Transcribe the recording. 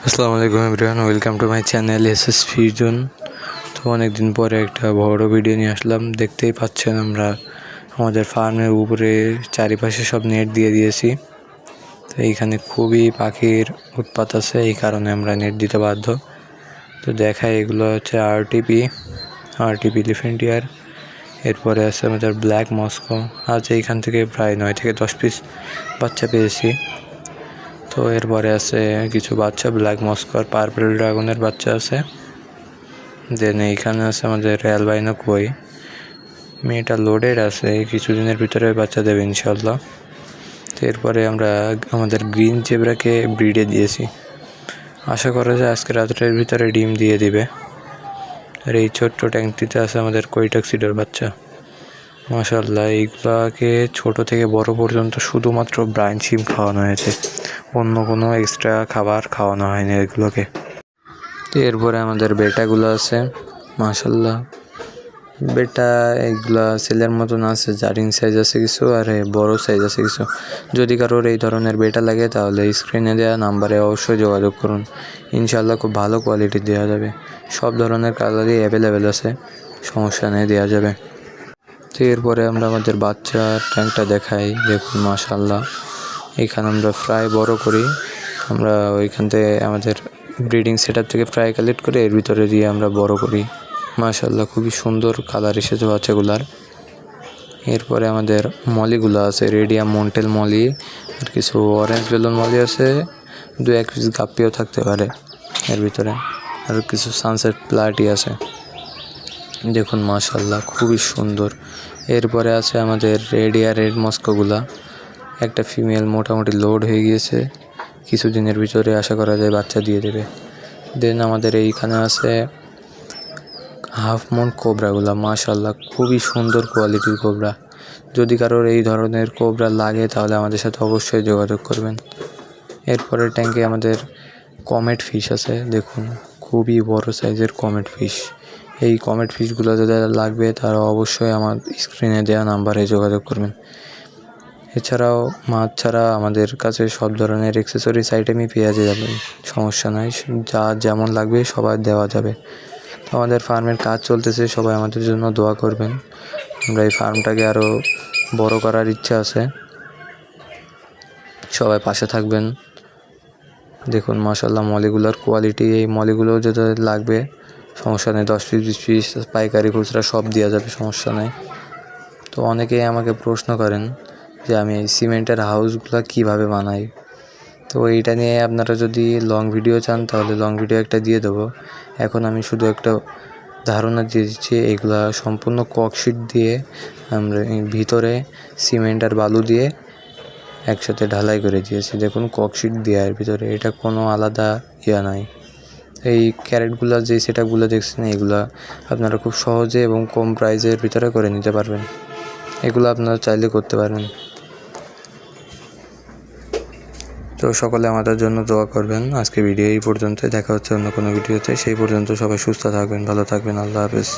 আসসালামু আলাইকুম everyone, welcome to my channel SS fusion. তো অনেক দিন পরে একটা বড় ভিডিও নিয়ে আসলাম। দেখতেই পাচ্ছেন আমরা আমাদের ফার্মের উপরে চারিপাশে সব নেট দিয়ে দিয়েছি। তো এইখানে খুবই পাখির উৎপাত আছে, এই কারণে আমরা নেট দিতে বাধ্য। তো দেখায় এগুলো হচ্ছে আরটিপি এলিফ্যান্ট ইয়ার। এরপরে আছে আমাদের ব্ল্যাক মস্কো। আজ এইখান থেকে প্রায় 9 থেকে 10 পিস বাচ্চা পেয়েছি। তো এরপরে আছে কিছু বাচ্চা ব্ল্যাক মস্কোর পার্পল ড্রাগনের বাচ্চা আছে। দেন এইখানে আছে আমাদের অ্যালবাইনো কই। মেয়েটা লোডেড আছে, কিছুদিনের ভিতরে বাচ্চা দেবে ইনশাল্লাহ। তো এরপরে আমরা আমাদের গ্রিন জেব্রাকে ব্রিডে দিয়েছি, আশা করা যায় আজকে রাত্রের ভিতরে ডিম দিয়ে দিবে। আর এই ছোট্ট ট্যাঙ্কটিতে আছে আমাদের কৈটাক্সিডোর বাচ্চা। মাশাআল্লাহ, এইগুলাকে ছোট থেকে বড় পর্যন্ত শুধুমাত্র ব্রাইন শিম খাওয়ানো হয়েছে, অন্য কোনো এক্সট্রা খাবার খাওয়ানো হয়নি এগুলোকে। তো এরপরে আমাদের বেটাগুলো আছে। মাশাআল্লাহ, বেটা এগুলা ছেলের মতন আছে, জারিং সাইজ আছে কিছু আর বড় সাইজ আছে কিছু। যদি কারোর এই ধরনের বেটা লাগে তাহলে স্ক্রিনে দেওয়া নাম্বারে অবশ্যই যোগাযোগ করুন, ইনশাআল্লাহ খুব ভালো কোয়ালিটি দেওয়া যাবে। সব ধরনের কালারই অ্যাভেলেবেল আছে, সমস্যা নেই, দেওয়া যাবে। তো এরপরে আমরা আমাদের বাচ্চার ট্যাঙ্কটা দেখাই। দেখুন মাশাআল্লাহ, এখানে আমরা ফ্রাই বড় করি। আমরা ওইখান থেকে আমাদের ব্রিডিং সেটআপ থেকে ফ্রাই কালেক্ট করে এর ভিতরে দিয়ে আমরা বড় করি। মাশাআল্লাহ, খুবই সুন্দর কালার এসেছে বাচ্চাগুলার। এরপরে আমাদের মলিগুলো আছে, রেডিয়াম মন্টেল মলি আর কিছু অরেঞ্জ বেলুন মলি আছে, 2-1 পিস গাপ্পিও থাকতে পারে এর ভিতরে, আর কিছু সানসেট প্লাটি আছে। দেখুন মাশাআল্লাহ, খুবই সুন্দর। এরপরে আছে আমাদের রেড মস্কোগুলা। একটা ফিমেল মোটামুটি লোড হয়ে গিয়েছে, কিছুদিনের ভিতরে আশা করা যায় বাচ্চা দিয়ে দেবে। দেন আমাদের এইখানে আছে হাফ মুন কোবরাগুলা। মাশাআল্লাহ, খুবই সুন্দর কোয়ালিটির কোবরা। যদি কারোর এই ধরনের কোবরা লাগে তাহলে আমাদের সাথে অবশ্যই যোগাযোগ করবেন। এরপরের ট্যাঙ্কে আমাদের কমেট ফিশ আছে। দেখুন, খুবই বড় সাইজের কমেট ফিশ। এই কমেট ফিশগুলো যাদের লাগবে তারা অবশ্যই আমার স্ক্রিনে দেওয়া নাম্বারে যোগাযোগ করবেন। এছাড়াও মাছ ছাড়া আমাদের কাছে সব ধরনের অ্যাক্সেসরিজ আইটেমই পেয়ে যাবেন, সমস্যা নাই, যা যেমন লাগবে সবার দেওয়া যাবে। তো আমাদের ফার্মের কাজ চলতেছে, সবাই আমাদের জন্য দোয়া করবেন। আমরা এই ফার্মটাকে আরও বড় করার ইচ্ছা আছে, সবাই পাশে থাকবেন। দেখুন মাশাআল্লাহ, মলিগুলোর কোয়ালিটি, এই মলিগুলো যদি লাগবে সমস্যা নেই, 10 পিস 20 পিস পাইকারি খুচরা সব দেওয়া যাবে, সমস্যা নেই। তো অনেকেই আমাকে প্রশ্ন করেন যে আমি এই সিমেন্টের হাউসগুলো কীভাবে বানাই। তো এইটা নিয়ে আপনারা যদি লং ভিডিও চান তাহলে লং ভিডিও একটা দিয়ে দেবো। এখন আমি শুধু একটা ধারণা দিয়ে দিচ্ছি। এগুলা সম্পূর্ণ ককশিট দিয়ে আমরা ভিতরে সিমেন্ট আর বালু দিয়ে একসাথে ঢালাই করে দিয়েছি। দেখুন ককশিট দেওয়া এর ভিতরে, এটা কোনো আলাদা নাই। এই ক্যারেটগুলো যে সেটআপগুলো দেখছেন, এগুলা আপনারা খুব সহজে এবং কম প্রাইসের ভিতরে করে নিতে পারবেন। এগুলো আপনারা চাইলে করতে পারবেন। তো সকলে আমাদের জন্য দোয়া করবেন। আজকে ভিডিও এই পর্যন্তই, দেখা হচ্ছে অন্য কোনো ভিডিওতে। সেই পর্যন্ত সবাই সুস্থ থাকবেন, ভালো থাকবেন। আল্লাহ হাফেজ।